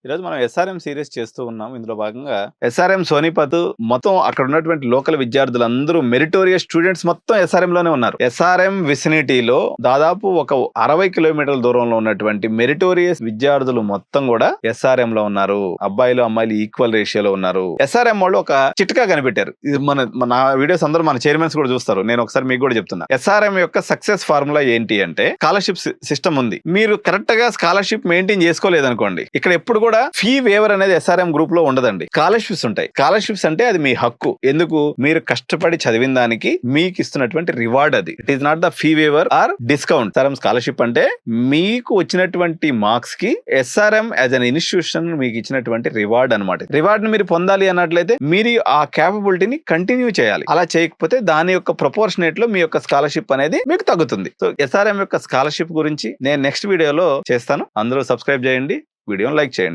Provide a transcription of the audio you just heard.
ఈరోజు మనం SRM series చేస్తూ ఉన్నాం. ఇందులో భాగంగా ఎస్ఆర్ఎం సోనిపత్ మొత్తం అక్కడ ఉన్నటువంటి లోకల్ విద్యార్థులందరూ మెరిటోరియస్ స్టూడెంట్స్ మొత్తం ఎస్ఆర్ఎం లోనే ఉన్నారు. ఎస్ఆర్ఎం విసినిటీలో దాదాపు ఒక 60 కిలోమీటర్ల దూరంలో ఉన్నటువంటి మెరిటోరియస్ విద్యార్థులు మొత్తం కూడా ఎస్ఆర్ఎం లో ఉన్నారు. అబ్బాయిలు అమ్మాయిలు ఈక్వల్ రేషియోలో ఉన్నారు. ఎస్ఆర్ఎం వాళ్ళు ఒక చిట్కా కనిపెట్టారు. ఇది మన వీడియోస్ అందరూ మన చైర్మన్స్ కూడా చూస్తారు. నేను ఒకసారి మీకు కూడా చెప్తున్నా. ఎస్ఆర్ఎం యొక్క సక్సెస్ ఫార్ములా ఏంటి అంటే స్కాలర్షిప్ సిస్టమ్ ఉంది. మీరు కరెక్ట్ గా స్కాలర్షిప్ మెయింటైన్ చేసుకోలేదనుకోండి, ఇక్కడ ఎప్పుడు కూడా ఫీ వేవర్ అనేది ఎస్ఆర్ఎం గ్రూప్ లో ఉండదండి. స్కాలర్షిప్స్ ఉంటాయి. స్కాలర్షిప్స్ అంటే అది మీ హక్కు. ఎందుకు? మీరు కష్టపడి చదివిన దానికి మీకు ఇస్తున్నటువంటి రివార్డ్ అది. It is not the fee waiver or discount. SRM scholarship అంటే మీకు వచ్చినటువంటి మార్క్స్ కి ఎస్ఆర్ఎం యాజ్ అన్ ఇన్స్టిట్యూషన్ మీకు ఇచ్చినటువంటి రివార్డ్ అనమాట. రివార్డ్ ని మీరు పొందాలి అన్నట్లయితే మీరు ఆ క్యాపబిలిటీని కంటిన్యూ చేయాలి. అలా చేయకపోతే దాని యొక్క ప్రపోర్షనేట్ లో మీ యొక్క స్కాలర్షిప్ అనేది మీకు తగ్గుతుంది. సో ఎస్ఆర్ఎం యొక్క స్కాలర్షిప్ గురించి నేను నెక్స్ట్ వీడియోలో చేస్తాను. అందరూ సబ్స్క్రైబ్ చేయండి, వీడియోని లైక్ చేయండి.